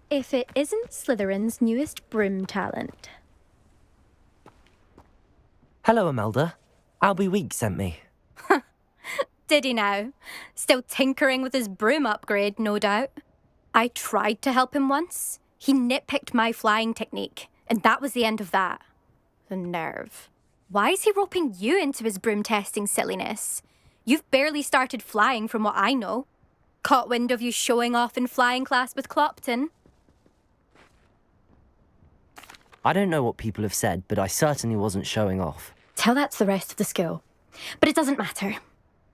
if it isn't Slytherin's newest broom talent. Hello, Imelda. Albie Weeks sent me. Did he now? Still tinkering with his broom upgrade, no doubt. I tried to help him once. He nitpicked my flying technique, and that was the end of that. The nerve. Why is he roping you into his broom testing silliness? You've barely started flying from what I know. Caught wind of you showing off in flying class with Clopton. I don't know what people have said, but I certainly wasn't showing off. Tell that to the rest of the school. But it doesn't matter.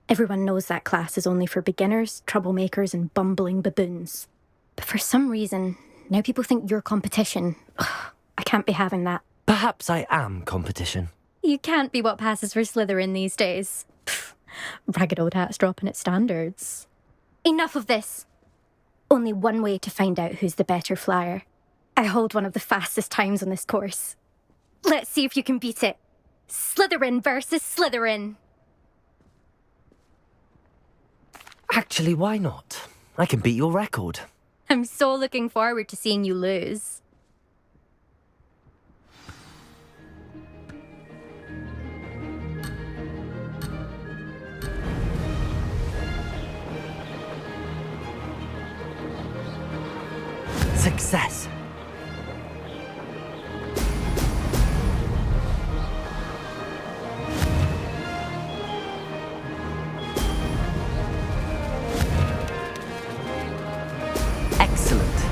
Everyone knows that class is only for beginners, troublemakers, and bumbling baboons. But for some reason, now people think you're competition. Ugh, I can't be having that. Perhaps I am competition. You can't be what passes for Slytherin these days. Pfft, ragged old hat's dropping its standards. Enough of this. Only one way to find out who's the better flyer. I hold one of the fastest times on this course. Let's see if you can beat it. Slytherin versus Slytherin. Actually, why not? I can beat your record. I'm so looking forward to seeing you lose. Success! Excellent.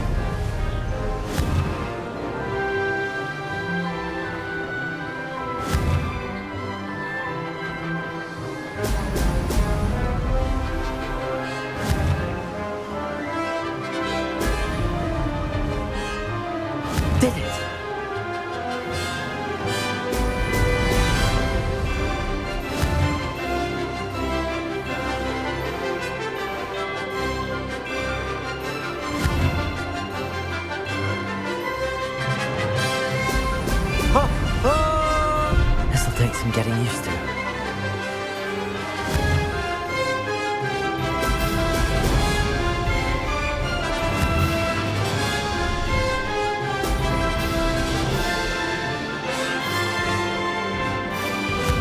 Did it! This'll take some getting used to.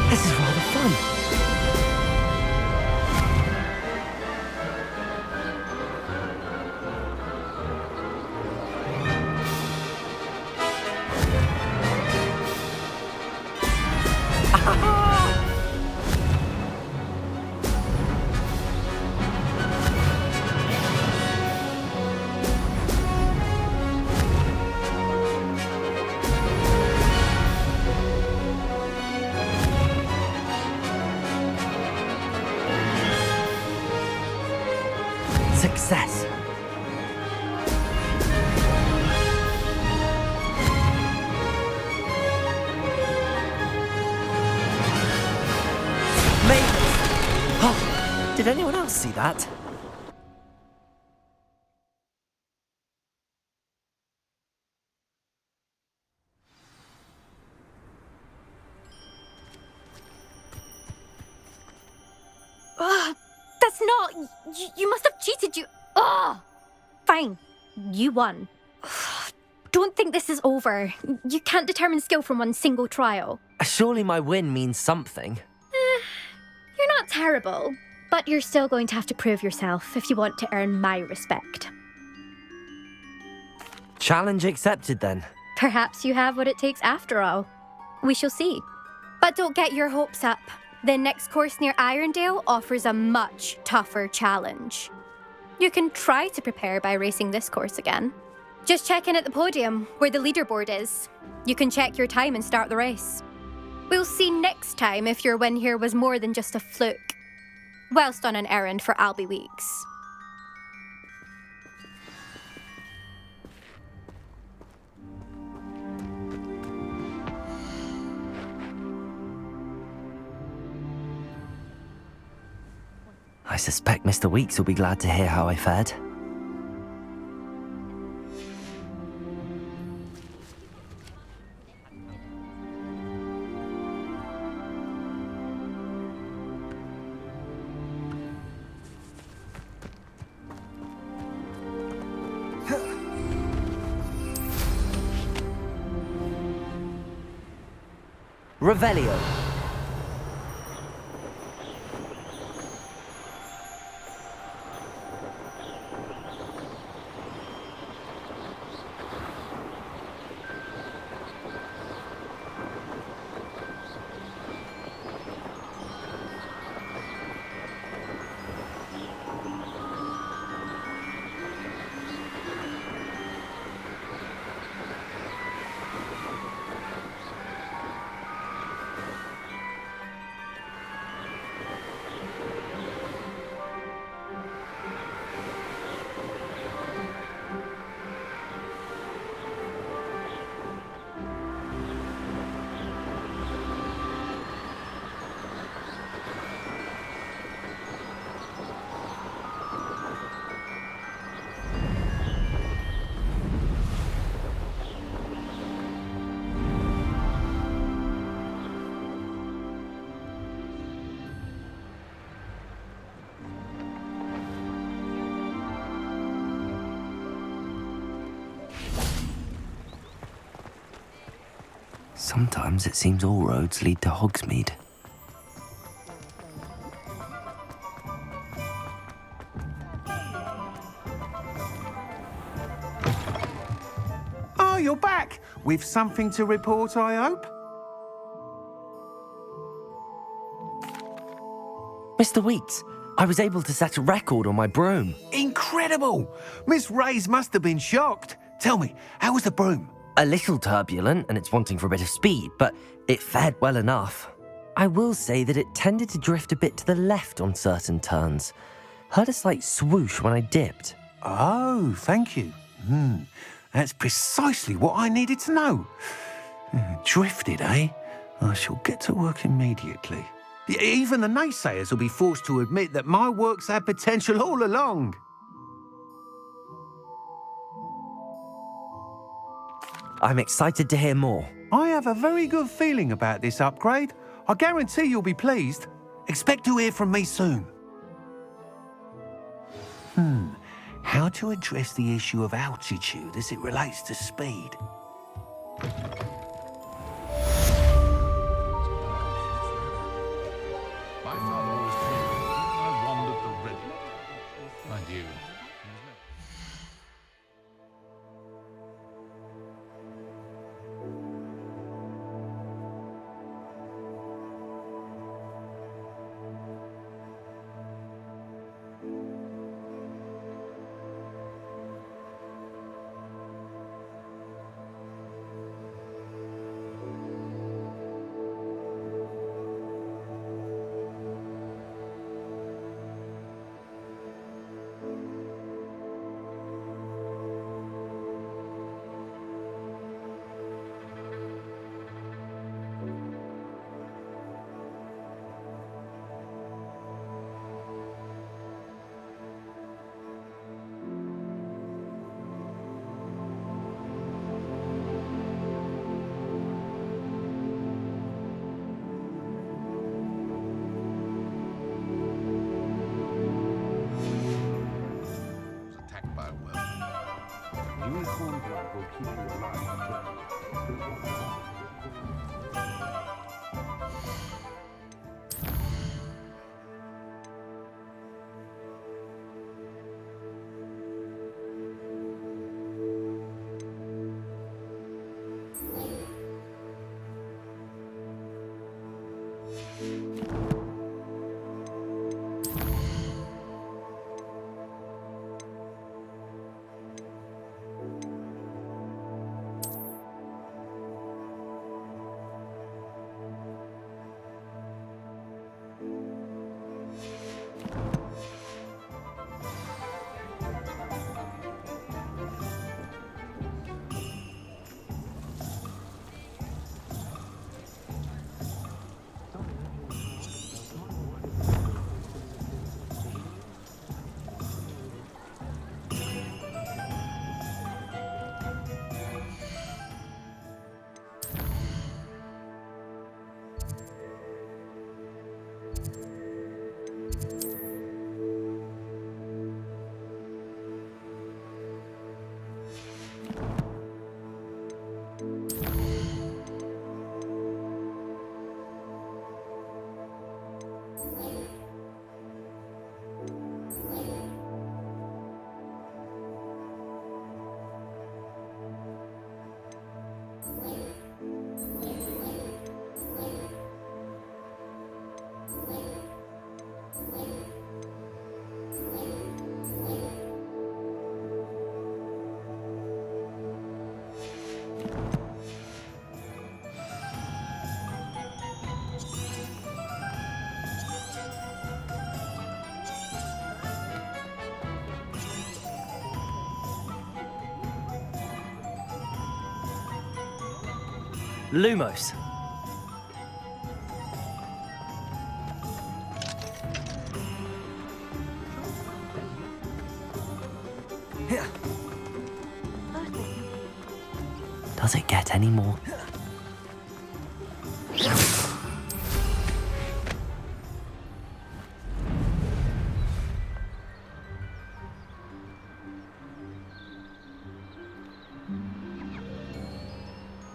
This is rather fun. Success. Made it. Oh, did anyone else see that? That's not... You must have cheated, you... Ugh! Fine. You won. Don't think this is over. You can't determine skill from one single trial. Surely my win means something. You're not terrible, but you're still going to have to prove yourself if you want to earn my respect. Challenge accepted then. Perhaps you have what it takes after all. We shall see. But don't get your hopes up. The next course near Irondale offers a much tougher challenge. You can try to prepare by racing this course again. Just check in at the podium, where the leaderboard is. You can check your time and start the race. We'll see next time if your win here was more than just a fluke, whilst on an errand for Albie Weeks. I suspect Mr. Weeks will be glad to hear how I fared. Revelio. Sometimes it seems all roads lead to Hogsmeade. Oh, you're back! With something to report, I hope? Mr. Weeks, I was able to set a record on my broom. Incredible! Miss Ray's must have been shocked. Tell me, how was the broom? A little turbulent and it's wanting for a bit of speed, but it fared well enough. I will say that it tended to drift a bit to the left on certain turns. Heard a slight swoosh when I dipped. Oh, thank you. That's precisely what I needed to know. Drifted, eh? I shall get to work immediately. Even the naysayers will be forced to admit that my work's had potential all along. I'm excited to hear more. I have a very good feeling about this upgrade. I guarantee you'll be pleased. Expect to hear from me soon. How to address the issue of altitude as it relates to speed? My father always told me I wandered the river. Mind you, attacked by a well. Unicorn blood will keep you alive. Lumos. Does it get any more?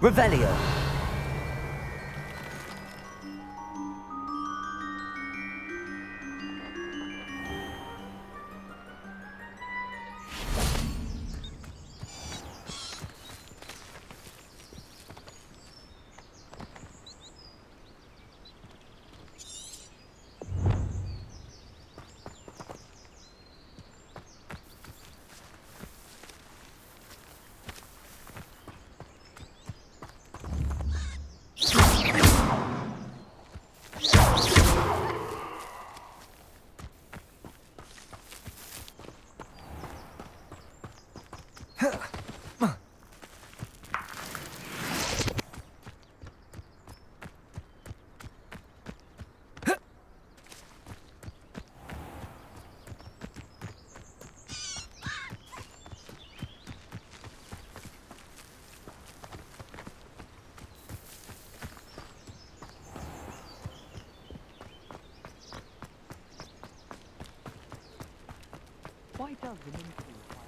Revelio. Why does the ministry require...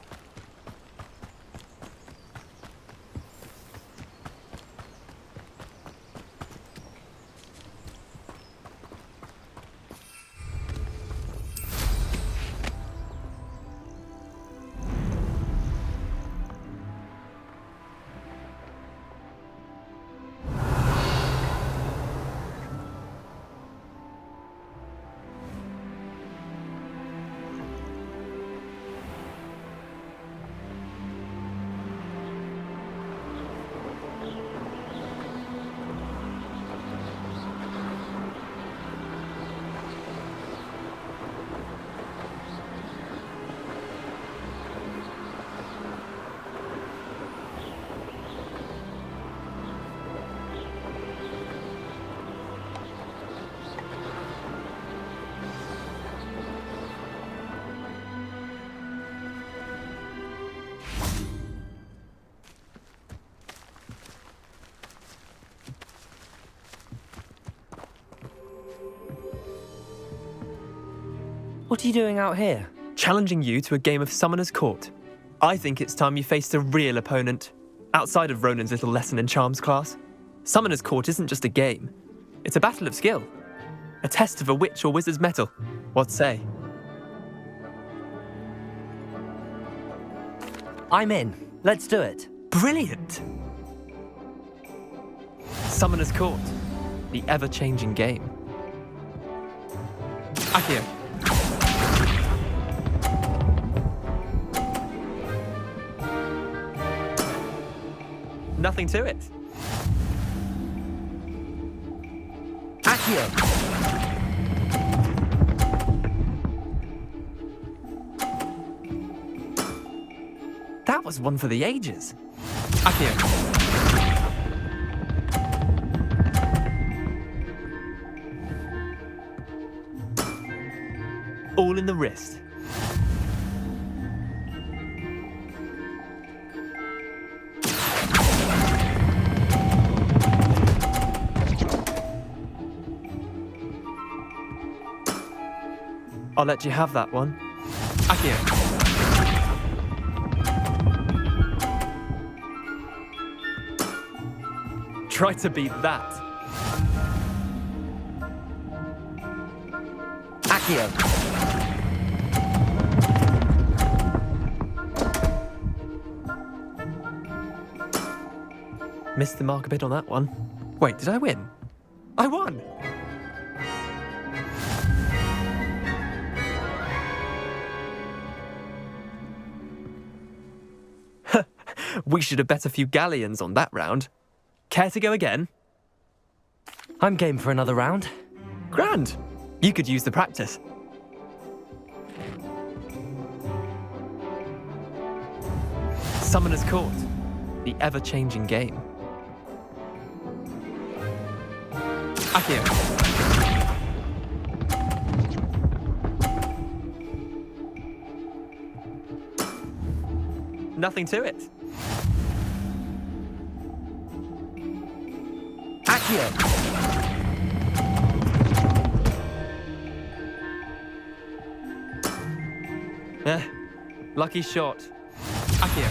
What are you doing out here? Challenging you to a game of Summoner's Court. I think it's time you faced a real opponent, outside of Ronan's little lesson in charms class. Summoner's Court isn't just a game. It's a battle of skill. A test of a witch or wizard's mettle. What say? I'm in. Let's do it. Brilliant! Summoner's Court. The ever-changing game. Accio. Nothing to it. Accio. That was one for the ages. Accio. All in the wrist. I'll let you have that one. Accio. Try to beat that. Accio. Missed the mark a bit on that one. Wait, did I win? I won! We should have bet a few galleons on that round. Care to go again? I'm game for another round. Grand! You could use the practice. Summoner's Court, the ever-changing game. Accio. Nothing to it. Accio! Lucky shot. Accio.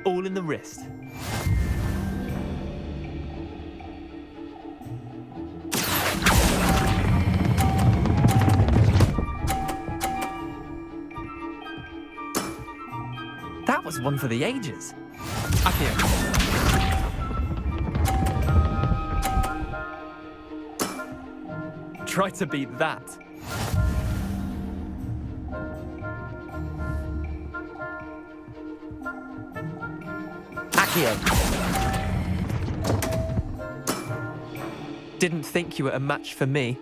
All in the wrist. That was one for the ages. Accio. Try to beat that. Accio! Didn't think you were a match for me.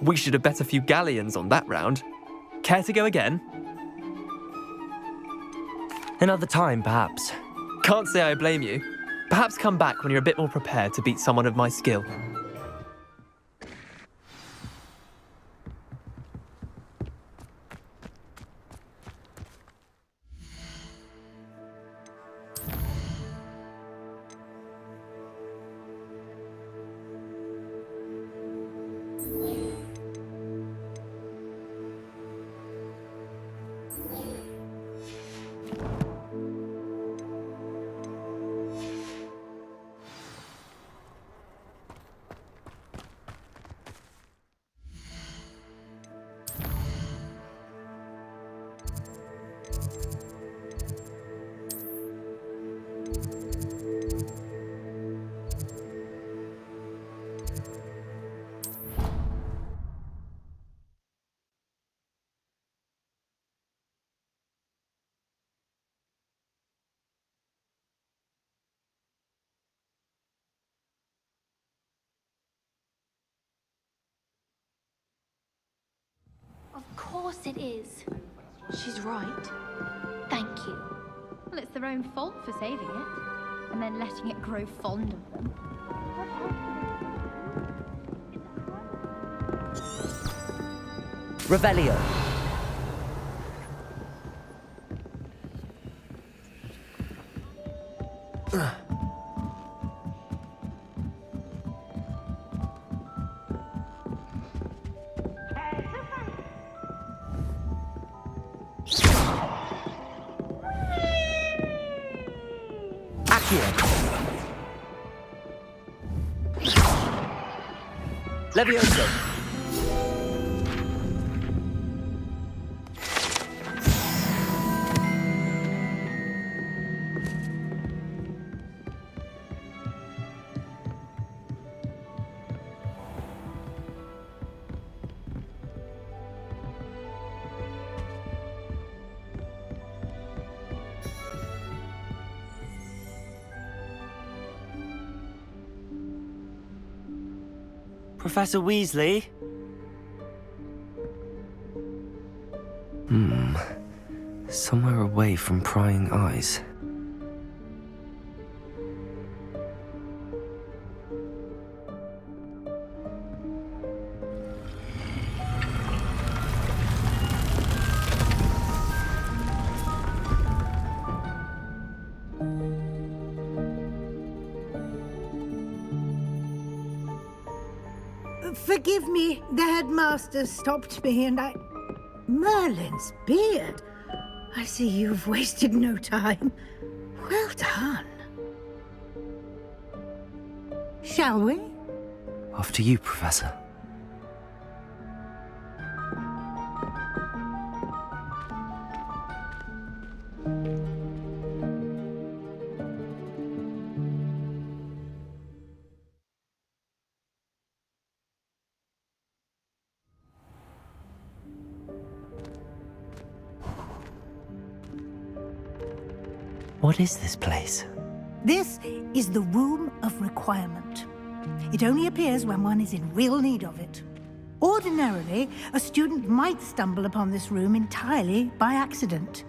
We should have bet a few galleons on that round. Care to go again? Another time, perhaps. Can't say I blame you. Perhaps come back when you're a bit more prepared to beat someone of my skill. Of course it is. She's right. Thank you. Well, it's their own fault for saving it, and then letting it grow fond of them. Revelio. Levioso. Professor Weasley? Somewhere away from prying eyes. Forgive me, the headmaster stopped me and I... Merlin's beard. I see you've wasted no time. Well done. Shall we? After you, Professor. What is this place? This is the Room of Requirement. It only appears when one is in real need of it. Ordinarily, a student might stumble upon this room entirely by accident,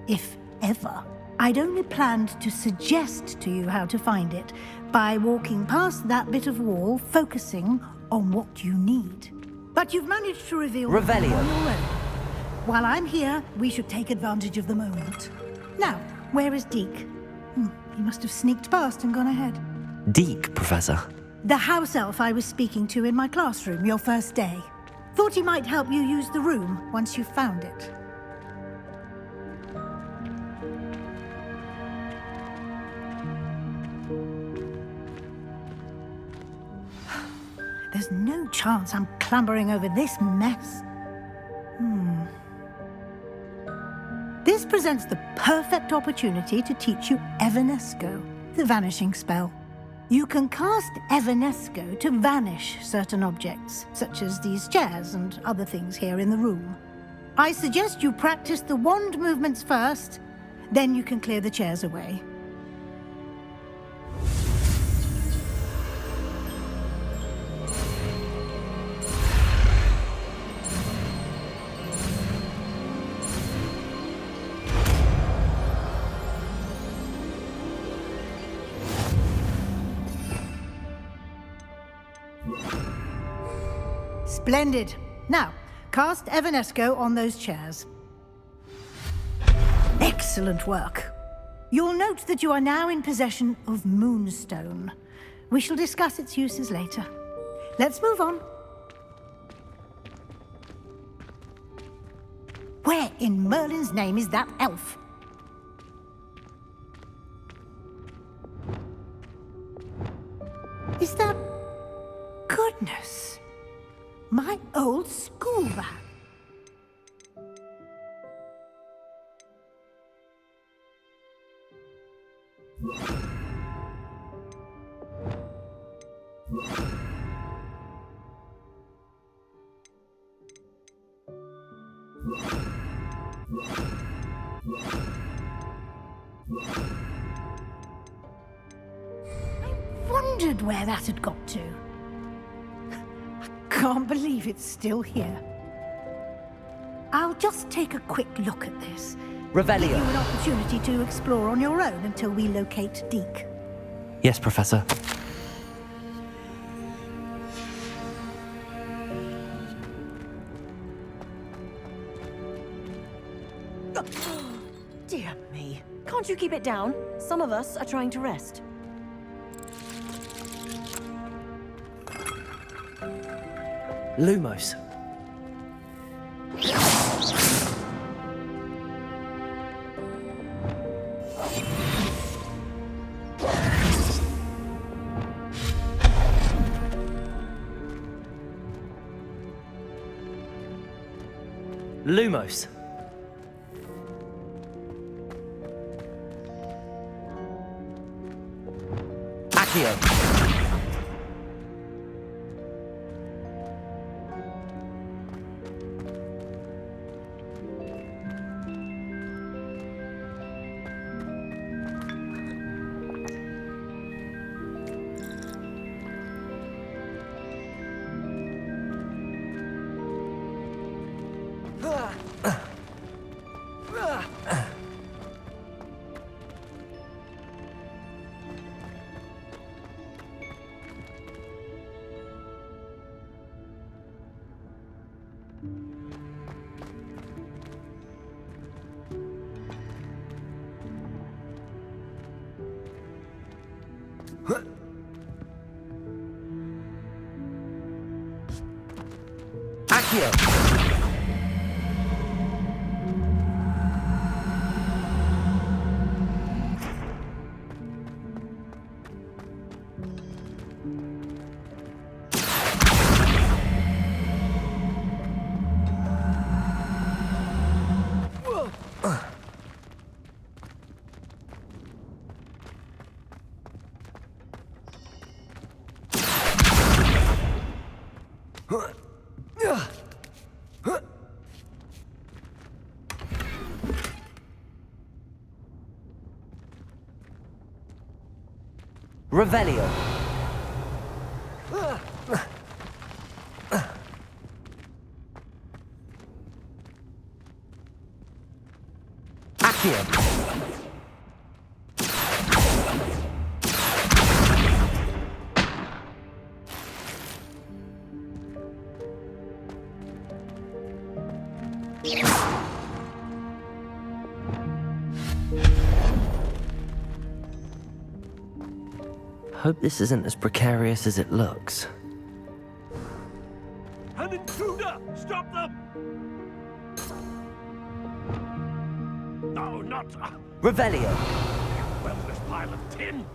if ever. I'd only planned to suggest to you how to find it by walking past that bit of wall, focusing on what you need. But you've managed to reveal... Revelio. on your own. While I'm here, we should take advantage of the moment. Now, where is Deke? He must have sneaked past and gone ahead. Deke, Professor. The house elf I was speaking to in my classroom your first day. Thought he might help you use the room once you found it. There's no chance I'm clambering over this mess. This presents the perfect opportunity to teach you Evanesco, the vanishing spell. You can cast Evanesco to vanish certain objects, such as these chairs and other things here in the room. I suggest you practice the wand movements first, then you can clear the chairs away. Splendid. Now, cast Evanesco on those chairs. Excellent work. You'll note that you are now in possession of Moonstone. We shall discuss its uses later. Let's move on. Where in Merlin's name is that elf? Is that... Goodness. My old school bag. I wondered where that had got to. Can't believe it's still here. I'll just take a quick look at this. Revelio. Give you an opportunity to explore on your own until we locate Deke. Yes, Professor. Dear me. Can't you keep it down? Some of us are trying to rest. Lumos. Lumos. Accio. Accio. Revelio. Accio. Hope this isn't as precarious as it looks. An intruder! Stop them! No, not... Revelio. Well, this pile of tin!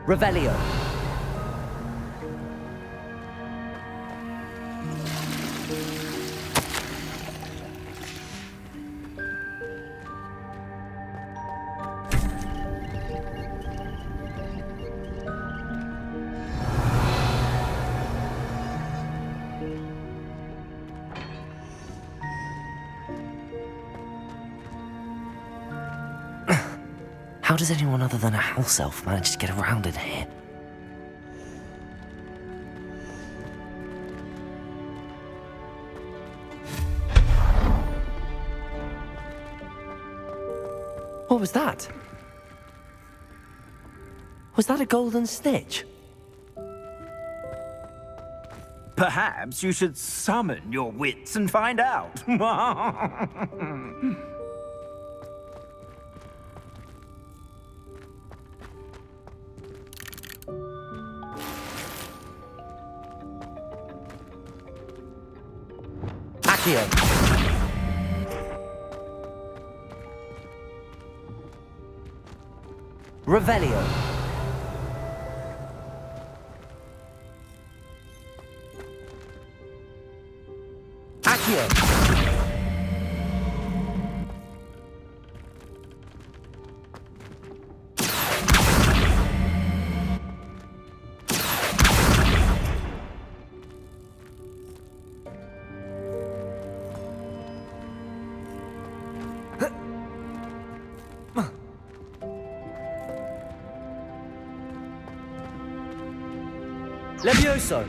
Revelio. How does anyone other than a house elf manage to get around in here? What was that? Was that a golden snitch? Perhaps you should summon your wits and find out. Accio. Revelio. Accio. Levioso.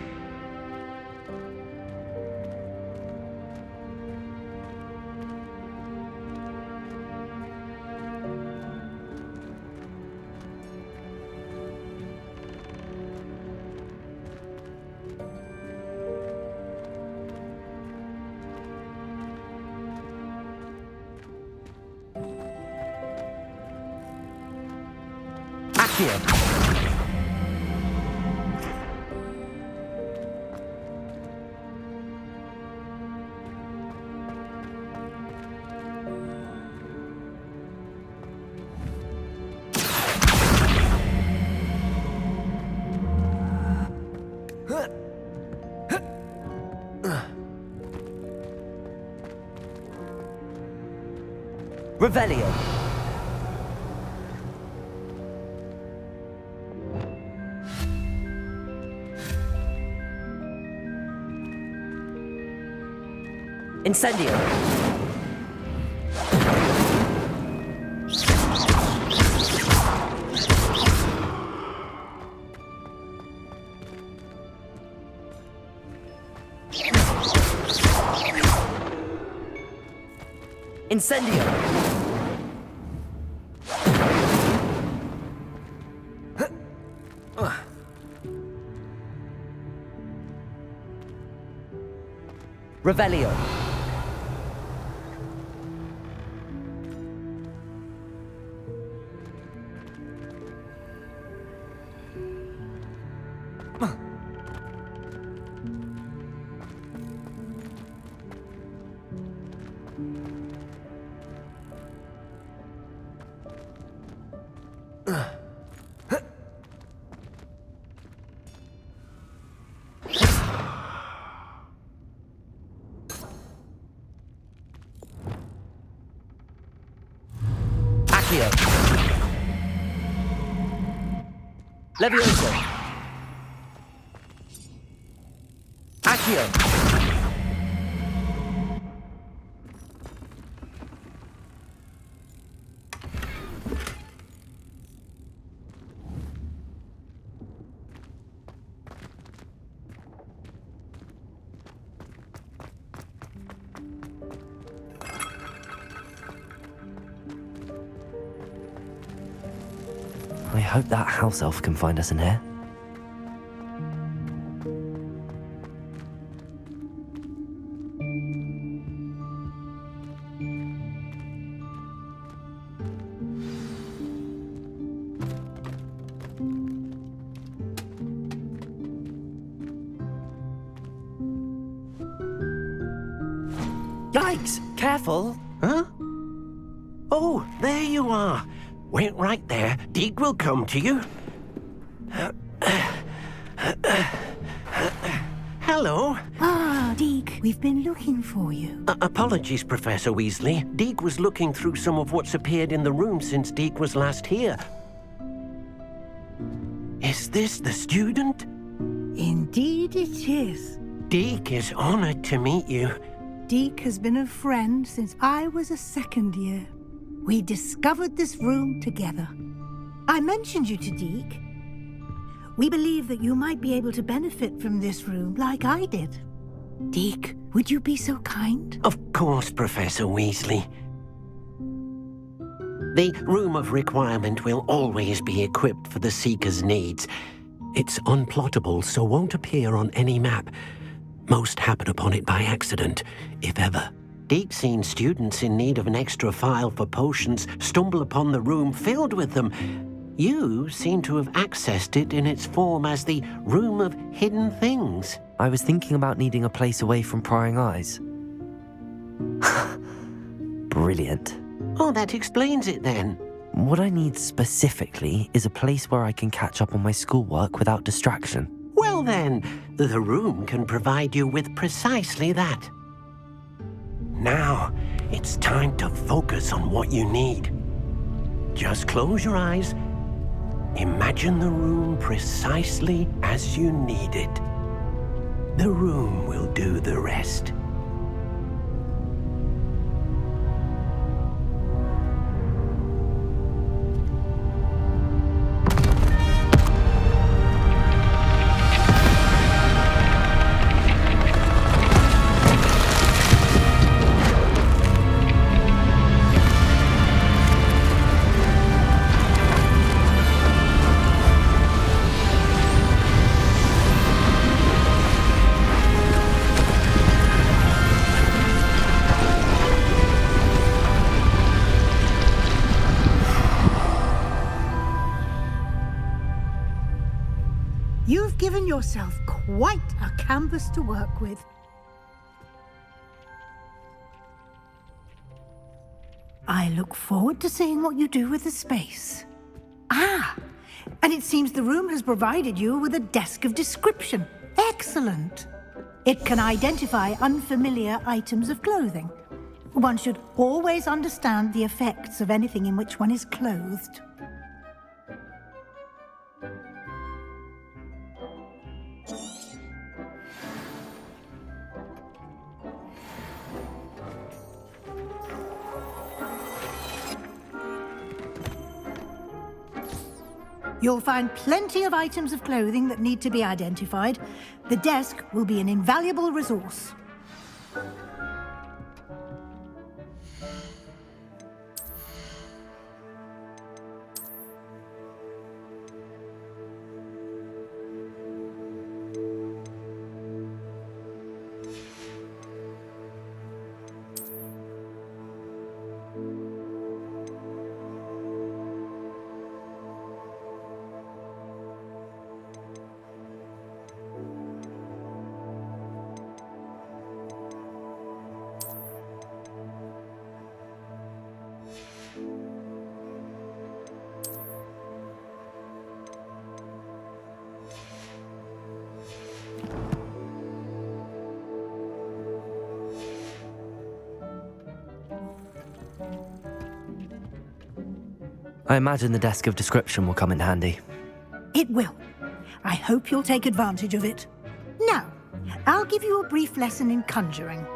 Accio. Revelio. Incendio. Incendio. Revelio. Accio. Levioso. Accio. I hope that house elf can find us in here. Yikes! Careful! Huh? Oh, there you are. Wait right there. Deke will come to you. Hello. Ah, Deke, we've been looking for you. Apologies, Professor Weasley. Deke was looking through some of what's appeared in the room since Deke was last here. Is this the student? Indeed it is. Deke is honored to meet you. Deke has been a friend since I was a second year. We discovered this room together. I mentioned you to Deke. We believe that you might be able to benefit from this room like I did. Deke, would you be so kind? Of course, Professor Weasley. The Room of Requirement will always be equipped for the Seeker's needs. It's unplottable, so won't appear on any map. Most happen upon it by accident, if ever. Deke's seen students in need of an extra file for potions stumble upon the room filled with them. You seem to have accessed it in its form as the Room of Hidden Things. I was thinking about needing a place away from prying eyes. Brilliant. Oh, that explains it then. What I need specifically is a place where I can catch up on my schoolwork without distraction. Well then, the room can provide you with precisely that. Now, it's time to focus on what you need. Just close your eyes. Imagine the room precisely as you need it. The room will do the rest. You've given yourself quite a canvas to work with. I look forward to seeing what you do with the space. Ah, and it seems the room has provided you with a desk of description. Excellent. It can identify unfamiliar items of clothing. One should always understand the effects of anything in which one is clothed. You'll find plenty of items of clothing that need to be identified. The desk will be an invaluable resource. I imagine the desk of description will come in handy. It will. I hope you'll take advantage of it. Now, I'll give you a brief lesson in conjuring.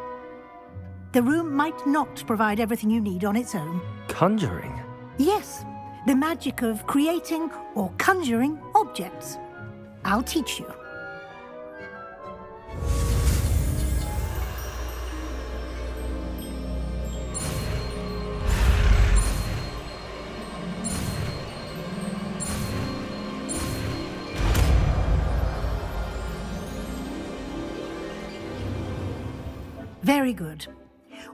The room might not provide everything you need on its own. Conjuring? Yes, the magic of creating or conjuring objects. I'll teach you. Very good.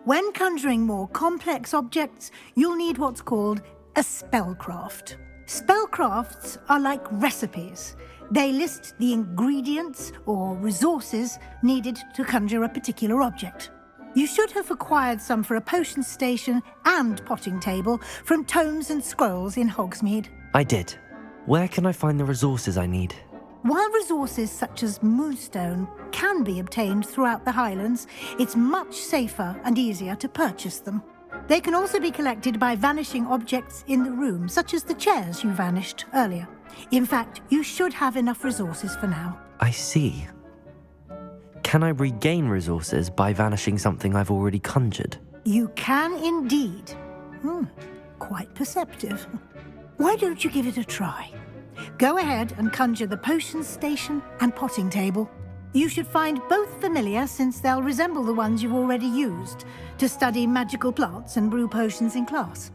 When conjuring more complex objects, you'll need what's called a spellcraft. Spellcrafts are like recipes. They list the ingredients or resources needed to conjure a particular object. You should have acquired some for a potion station and potting table from tomes and scrolls in Hogsmeade. I did. Where can I find the resources I need? While resources such as moonstone can be obtained throughout the Highlands, it's much safer and easier to purchase them. They can also be collected by vanishing objects in the room, such as the chairs you vanished earlier. In fact, you should have enough resources for now. I see. Can I regain resources by vanishing something I've already conjured? You can indeed. Quite perceptive. Why don't you give it a try? Go ahead and conjure the potion station and potting table. You should find both familiar, since they'll resemble the ones you've already used to study magical plants and brew potions in class.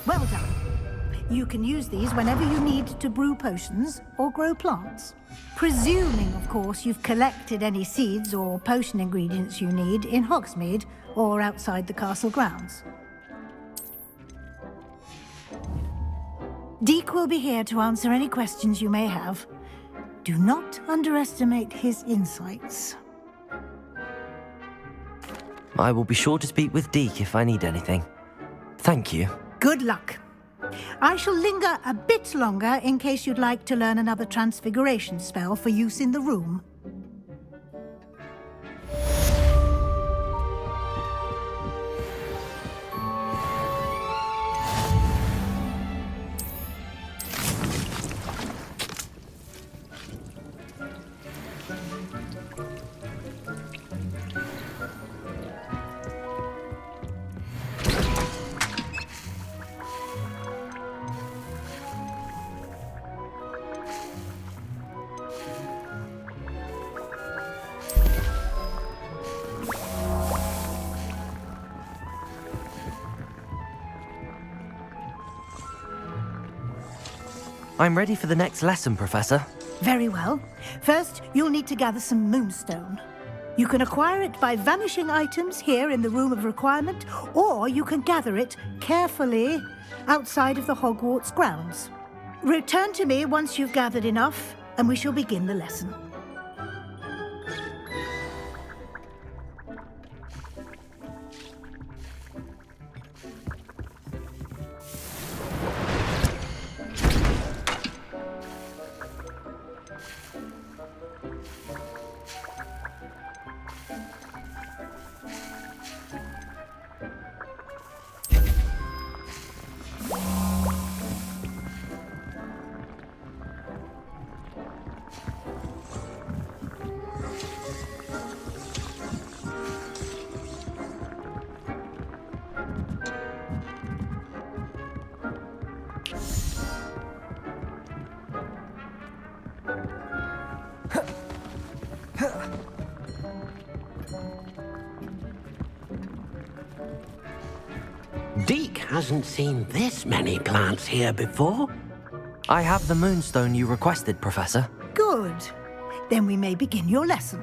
Well done. You can use these whenever you need to brew potions or grow plants. Presuming, of course, you've collected any seeds or potion ingredients you need in Hogsmeade or outside the castle grounds. Deek will be here to answer any questions you may have. Do not underestimate his insights. I will be sure to speak with Deek if I need anything. Thank you. Good luck. I shall linger a bit longer in case you'd like to learn another transfiguration spell for use in the room. I'm ready for the next lesson, Professor. Very well. First, you'll need to gather some moonstone. You can acquire it by vanishing items here in the Room of Requirement, or you can gather it carefully outside of the Hogwarts grounds. Return to me once you've gathered enough, and we shall begin the lesson. Deke hasn't seen this many plants here before. I have the moonstone you requested, Professor. Good. Then we may begin your lesson.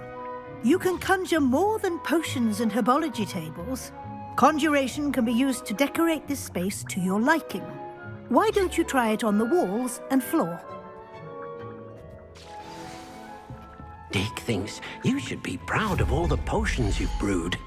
You can conjure more than potions and herbology tables. Conjuration can be used to decorate this space to your liking. Why don't you try it on the walls and floor? Deke thinks you should be proud of all the potions you've brewed.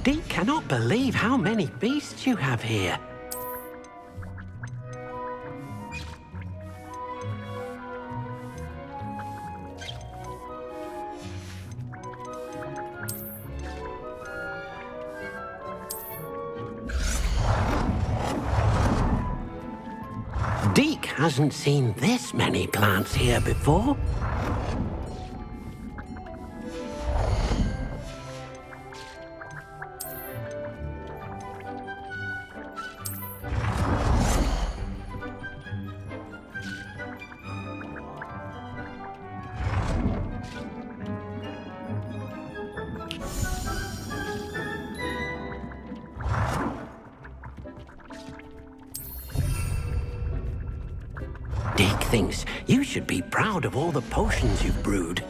Deke cannot believe how many beasts you have here. Deke hasn't seen this many plants here before. Deke thinks you should be proud of all the potions you've brewed.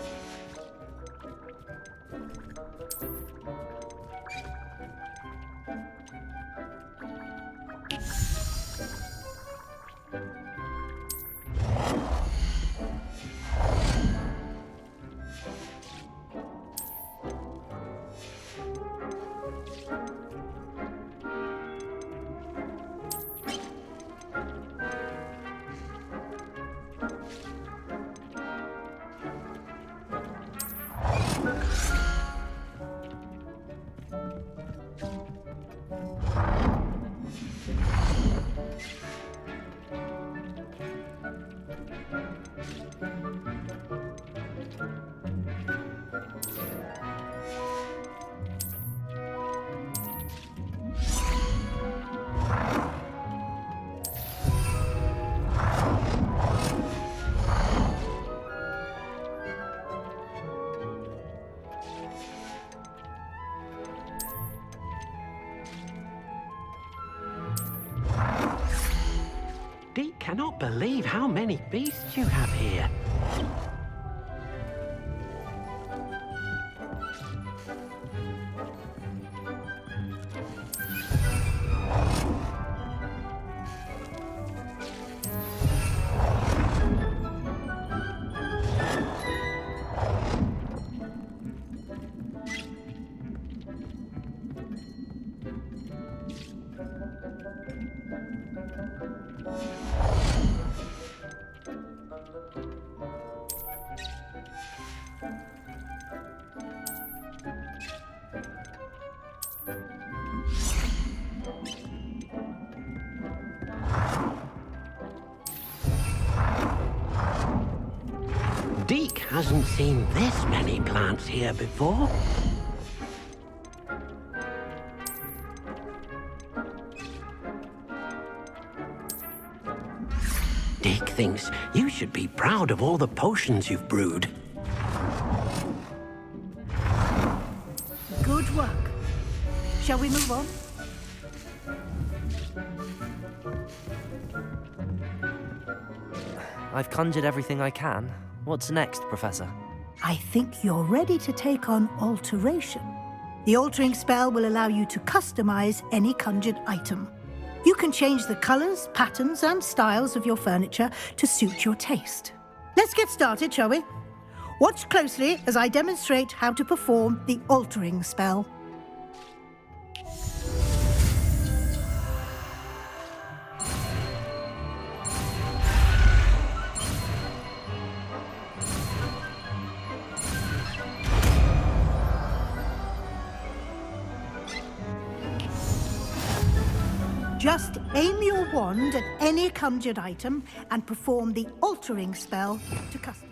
cannot believe how many beasts you have here. Deke hasn't seen this many plants here before. Deke thinks you should be proud of all the potions you've brewed. Good work. Shall we move on? I've conjured everything I can. What's next, Professor? I think you're ready to take on alteration. The altering spell will allow you to customize any conjured item. You can change the colors, patterns, and styles of your furniture to suit your taste. Let's get started, shall we? Watch closely as I demonstrate how to perform the altering spell. Just aim your wand at any conjured item and perform the altering spell to custom.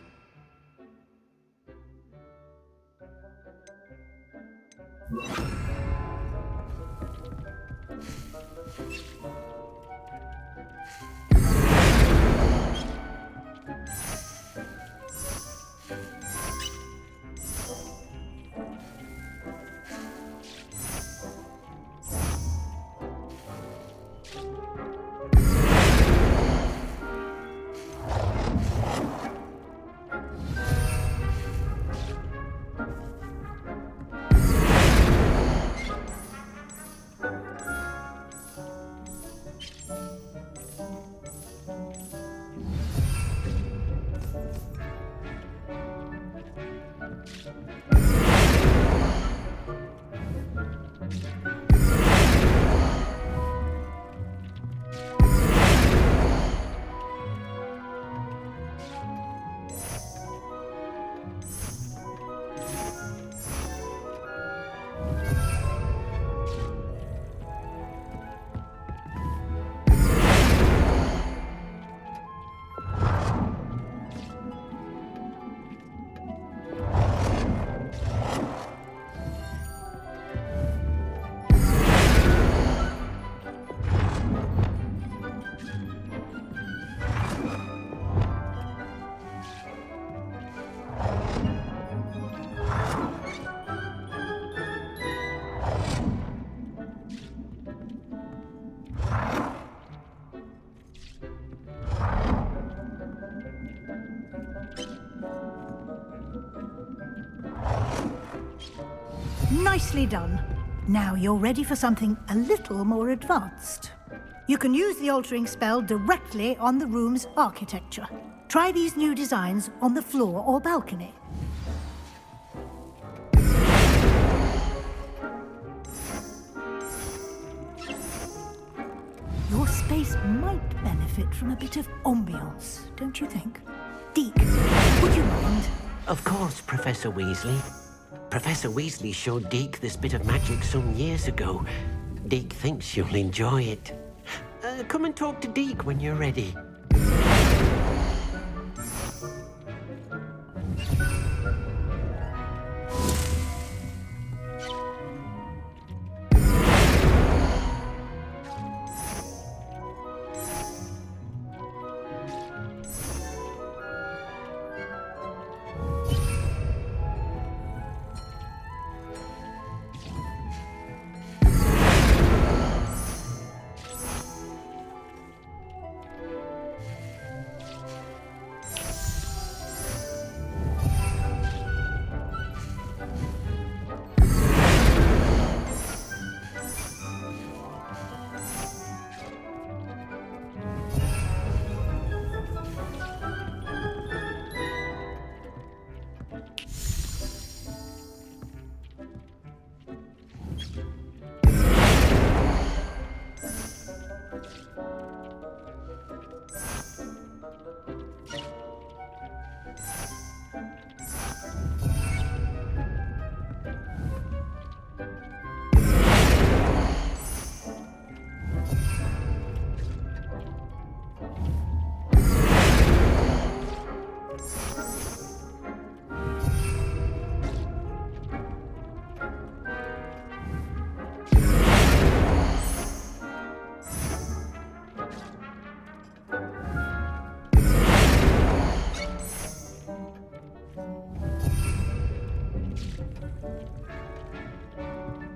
Nicely done. Now you're ready for something a little more advanced. You can use the altering spell directly on the room's architecture. Try these new designs on the floor or balcony. Your space might benefit from a bit of ambiance, don't you think? Deke, would you mind? Of course, Professor Weasley. Professor Weasley showed Deke this bit of magic some years ago. Deke thinks you'll enjoy it. Come and talk to Deke when you're ready.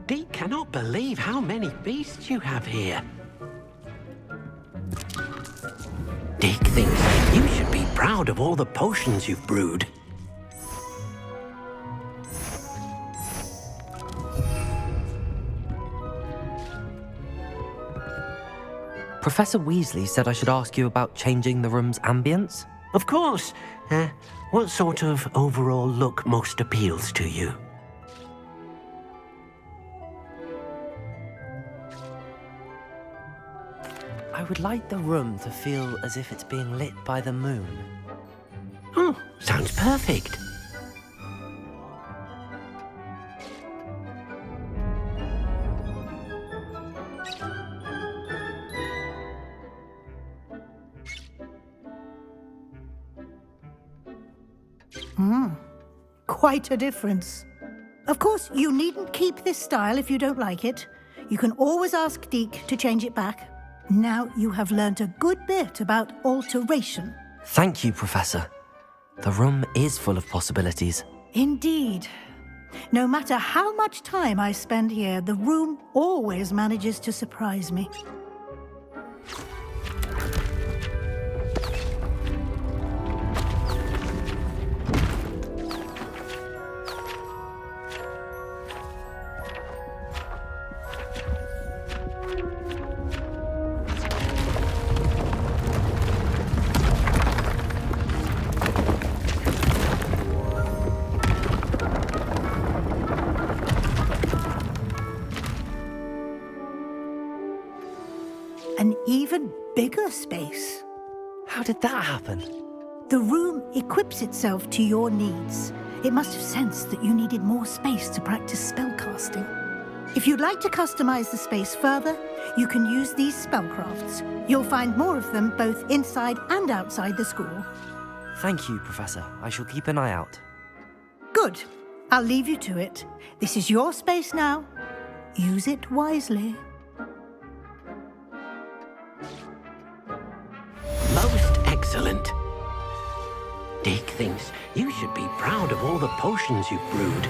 Dee cannot believe how many beasts you have here. Dick thinks you should be proud of all the potions you've brewed. Professor Weasley said I should ask you about changing the room's ambience. Of course. What sort of overall look most appeals to you? I would like the room to feel as if it's being lit by the moon. Oh, sounds perfect. Quite a difference. Of course, you needn't keep this style if you don't like it. You can always ask Deke to change it back. Now you have learnt a good bit about alteration. Thank you, Professor. The room is full of possibilities. Indeed. No matter how much time I spend here, the room always manages to surprise me. An even bigger space. How did that happen? The room equips itself to your needs. It must have sensed that you needed more space to practice spellcasting. If you'd like to customize the space further, you can use these spellcrafts. You'll find more of them both inside and outside the school. Thank you, Professor. I shall keep an eye out. Good. I'll leave you to it. This is your space now. Use it wisely. Most excellent. Dick thinks you should be proud of all the potions you've brewed.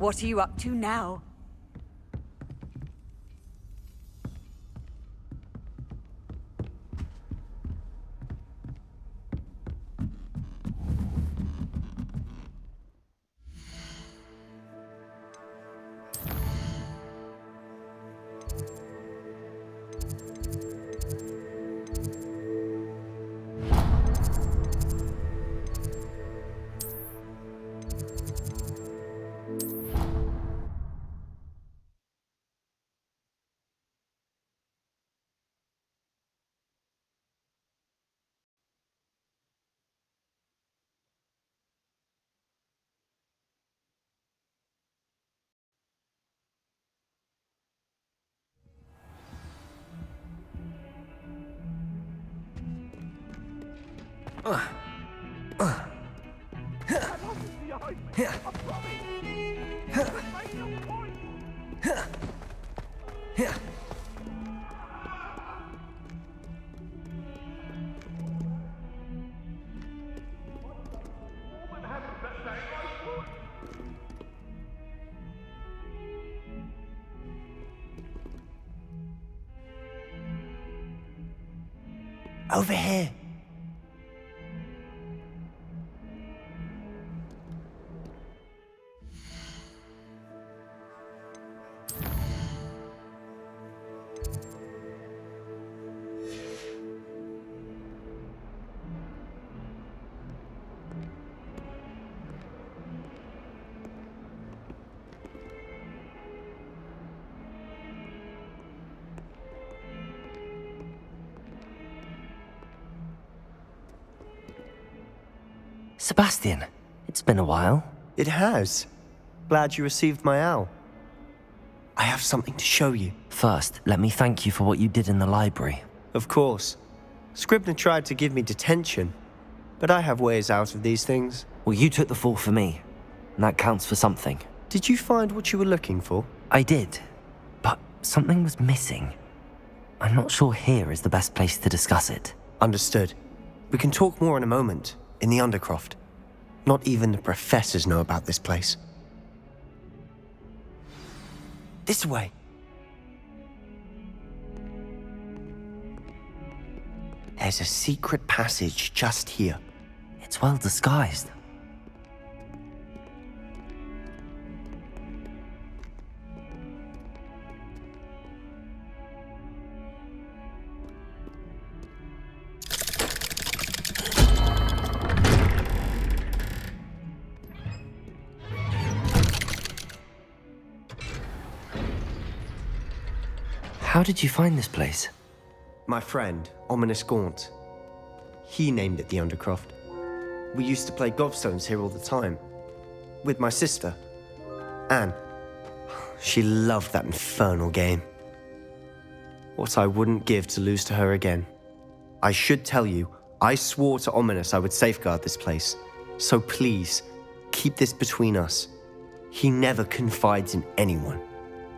What are you up to now? Over here. Sebastian, it's been a while. It has. Glad you received my owl. I have something to show you. First, let me thank you for what you did in the library. Of course. Scribner tried to give me detention, but I have ways out of these things. Well, you took the fall for me, and that counts for something. Did you find what you were looking for? I did, but something was missing. I'm not sure here is the best place to discuss it. Understood. We can talk more in a moment, in the Undercroft. Not even the professors know about this place. This way. There's a secret passage just here. It's well disguised. How did you find this place? My friend, Ominous Gaunt. He named it the Undercroft. We used to play gobstones here all the time. With my sister, Anne. She loved that infernal game. What I wouldn't give to lose to her again. I should tell you, I swore to Ominous I would safeguard this place. So please, keep this between us. He never confides in anyone.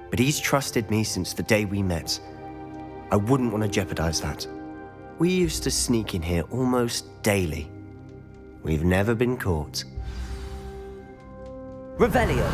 But he's trusted me since the day we met. I wouldn't want to jeopardize that. We used to sneak in here almost daily. We've never been caught. Revelio!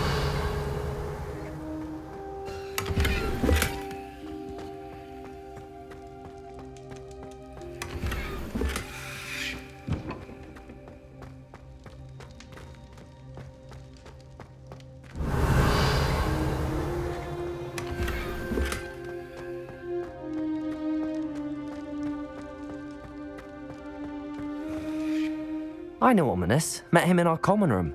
I know Ominous. Met him in our common room.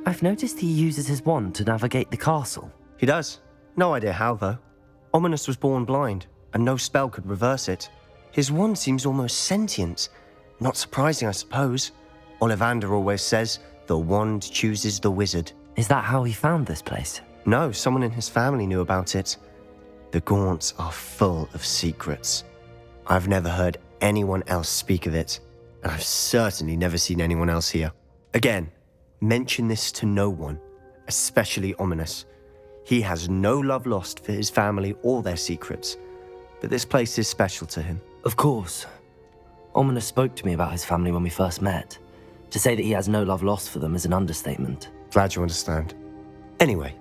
I've noticed he uses his wand to navigate the castle. He does. No idea how, though. Ominous was born blind, and no spell could reverse it. His wand seems almost sentient. Not surprising, I suppose. Ollivander always says, the wand chooses the wizard. Is that how he found this place? No, someone in his family knew about it. The Gaunts are full of secrets. I've never heard anyone else speak of it. And I've certainly never seen anyone else here. Again, mention this to no one, especially Ominous. He has no love lost for his family or their secrets, but this place is special to him. Of course. Ominous spoke to me about his family when we first met. To say that he has no love lost for them is an understatement. Glad you understand. Anyway,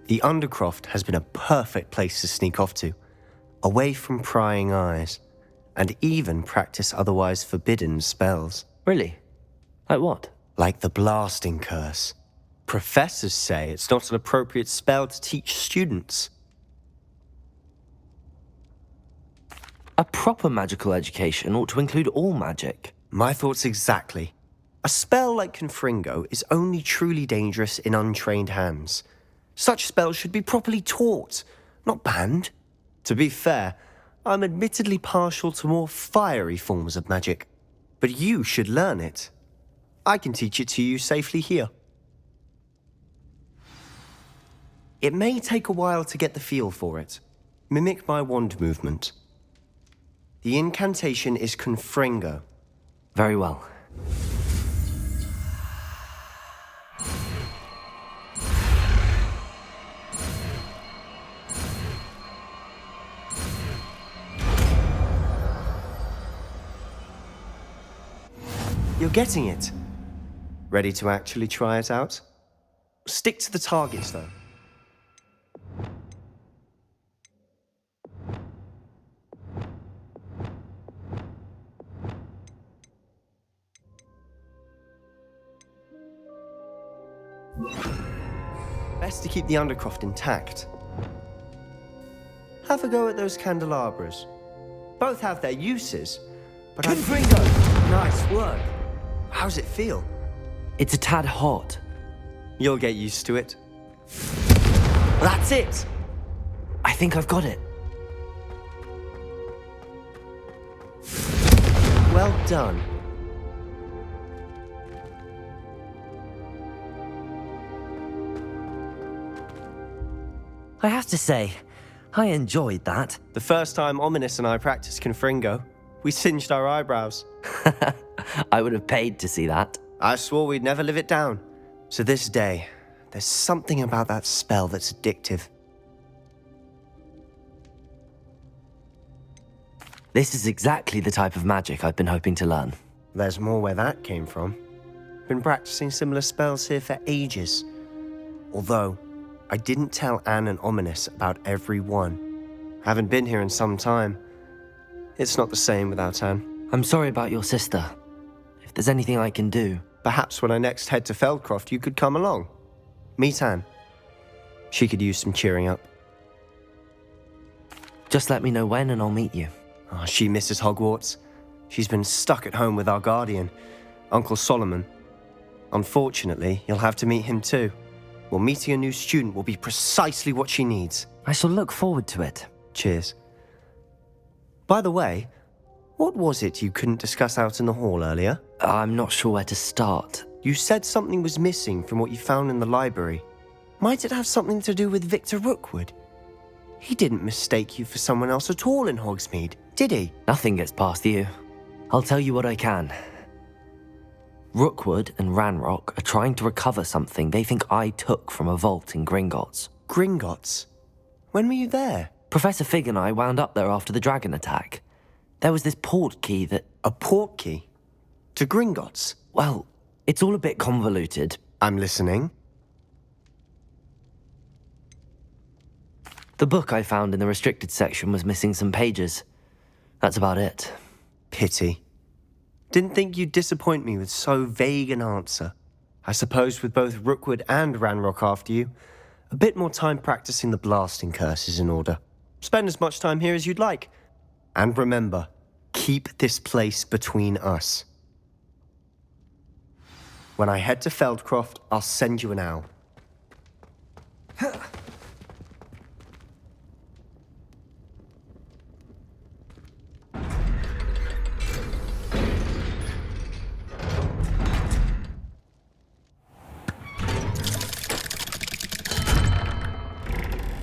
the Undercroft has been a perfect place to sneak off to, away from prying eyes, and even practice otherwise forbidden spells. Really? Like what? Like the blasting curse. Professors say it's not an appropriate spell to teach students. A proper magical education ought to include all magic. My thoughts exactly. A spell like Confringo is only truly dangerous in untrained hands. Such spells should be properly taught, not banned. To be fair, I'm admittedly partial to more fiery forms of magic. But you should learn it. I can teach it to you safely here. It may take a while to get the feel for it. Mimic my wand movement. The incantation is Confringo. Very well. You're getting it. Ready to actually try it out? Stick to the targets, though. Best to keep the Undercroft intact. Have a go at those candelabras. Both have their uses, but Confringo! Nice work. How's it feel? It's a tad hot. You'll get used to it. That's it! I think I've got it. Well done. I have to say, I enjoyed that. The first time Ominous and I practiced Confringo, we singed our eyebrows. I would have paid to see that. I swore we'd never live it down. To this day, there's something about that spell that's addictive. This is exactly the type of magic I've been hoping to learn. There's more where that came from. Been practicing similar spells here for ages. Although, I didn't tell Anne and Ominous about every one. Haven't been here in some time. It's not the same without Anne. I'm sorry about your sister. If there's anything I can do... Perhaps when I next head to Feldcroft, you could come along. Meet Anne. She could use some cheering up. Just let me know when and I'll meet you. Oh, she misses Hogwarts. She's been stuck at home with our guardian, Uncle Solomon. Unfortunately, you'll have to meet him too. Well, meeting a new student will be precisely what she needs. I shall look forward to it. Cheers. By the way, what was it you couldn't discuss out in the hall earlier? I'm not sure where to start. You said something was missing from what you found in the library. Might it have something to do with Victor Rookwood? He didn't mistake you for someone else at all in Hogsmeade, did he? Nothing gets past you. I'll tell you what I can. Rookwood and Ranrock are trying to recover something they think I took from a vault in Gringotts. Gringotts? When were you there? Professor Fig and I wound up there after the dragon attack. There was this port key that... A port key? To Gringotts? Well, it's all a bit convoluted. I'm listening. The book I found in the restricted section was missing some pages. That's about it. Pity. Didn't think you'd disappoint me with so vague an answer. I suppose with both Rookwood and Ranrock after you, a bit more time practicing the blasting curse is in order. Spend as much time here as you'd like. And remember, keep this place between us. When I head to Feldcroft, I'll send you an owl.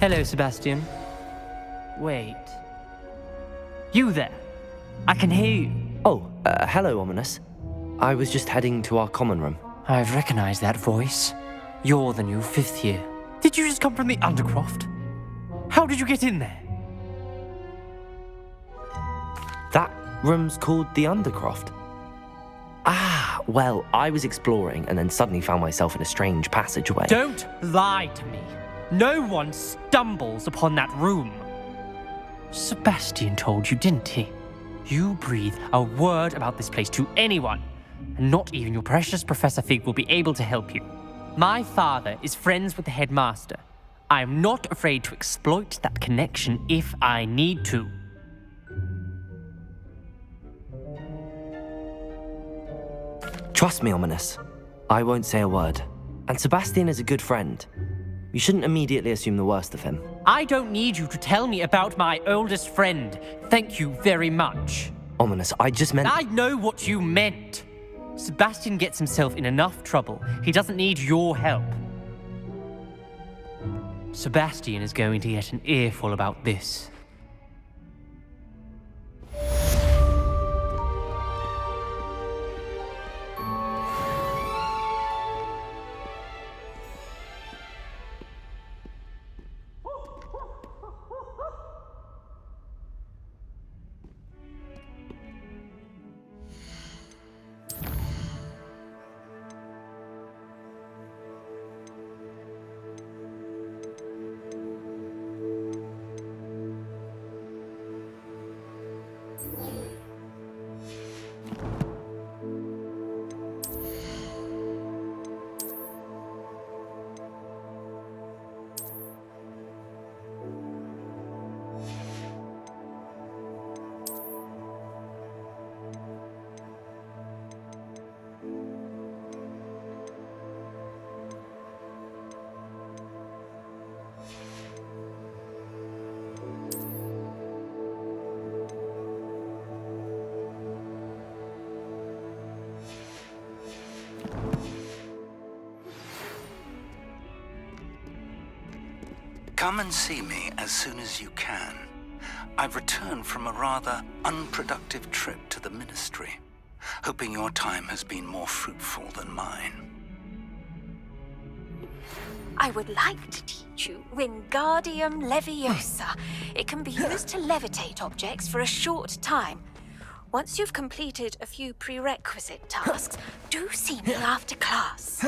Hello, Sebastian. Wait. You there? I can hear you. Oh, hello, Ominous. I was just heading to our common room. I've recognized that voice. You're the new 5th year. Did you just come from the Undercroft? How did you get in there? That room's called the Undercroft. Ah, Well, I was exploring and then suddenly found myself in a strange passageway. Don't lie to me. No one stumbles upon that room. Sebastian told you, didn't he? You breathe a word about this place to anyone, and not even your precious Professor Fig will be able to help you. My father is friends with the headmaster. I am not afraid to exploit that connection if I need to. Trust me, Ominous. I won't say a word. And Sebastian is a good friend. You shouldn't immediately assume the worst of him. I don't need you to tell me about my oldest friend. Thank you very much. Ominous, I just meant... I know what you meant. Sebastian gets himself in enough trouble. He doesn't need your help. Sebastian is going to get an earful about this. Come and see me as soon as you can. I've returned from a rather unproductive trip to the Ministry, hoping your time has been more fruitful than mine. I would like to teach you Wingardium Leviosa. It can be used to levitate objects for a short time. Once you've completed a few prerequisite tasks, do see me after class.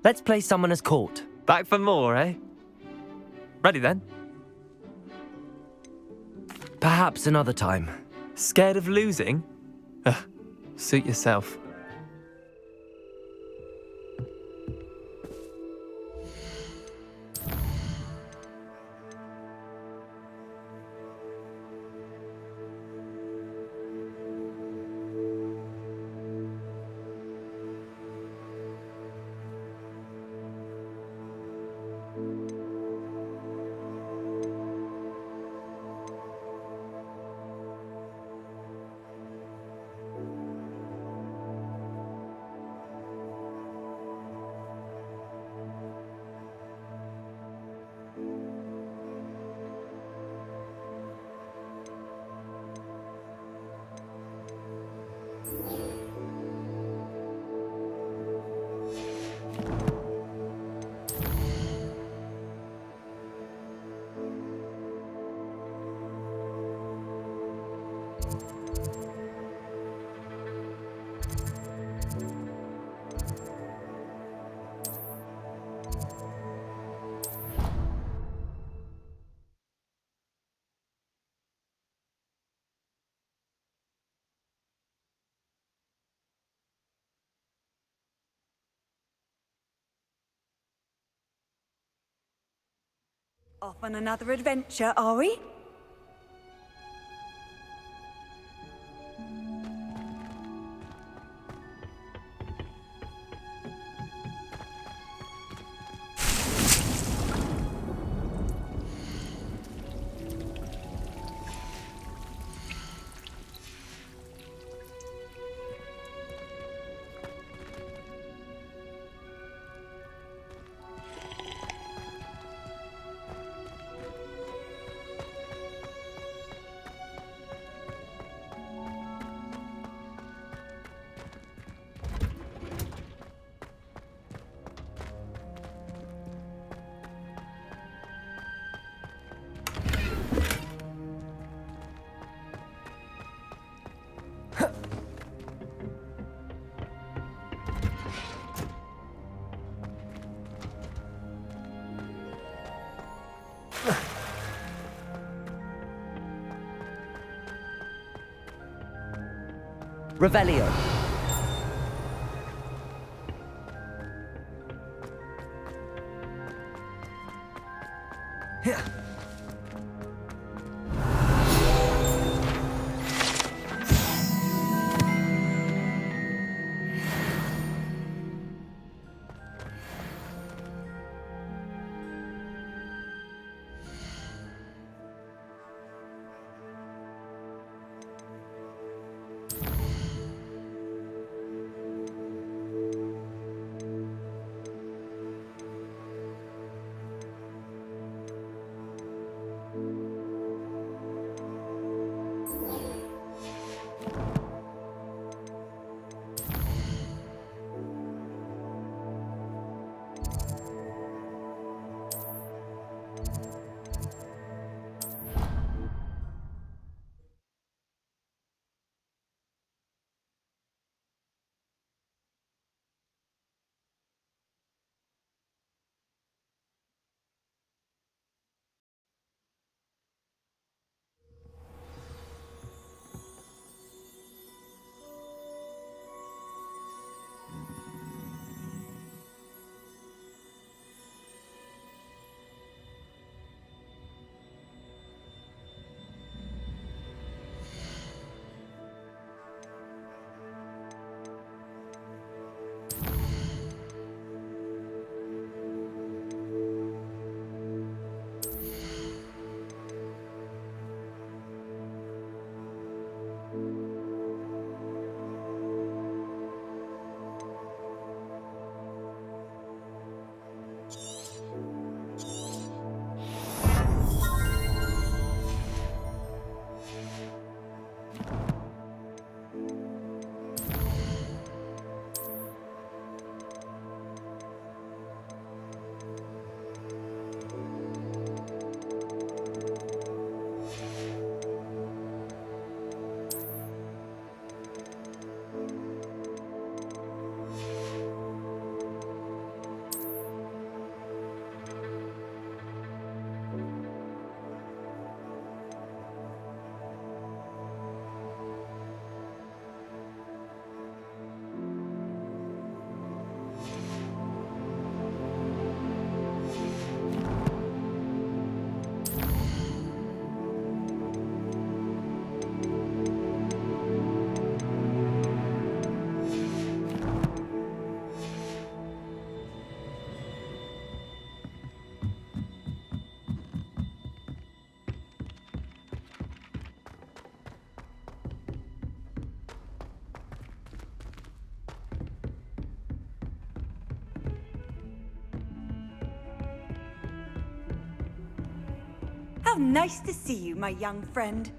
Let's play Summoner's Court. Back for more, eh? Ready then? Perhaps another time. Scared of losing? Suit yourself. Off on another adventure, are we? Revelio. How nice to see you, my young friend.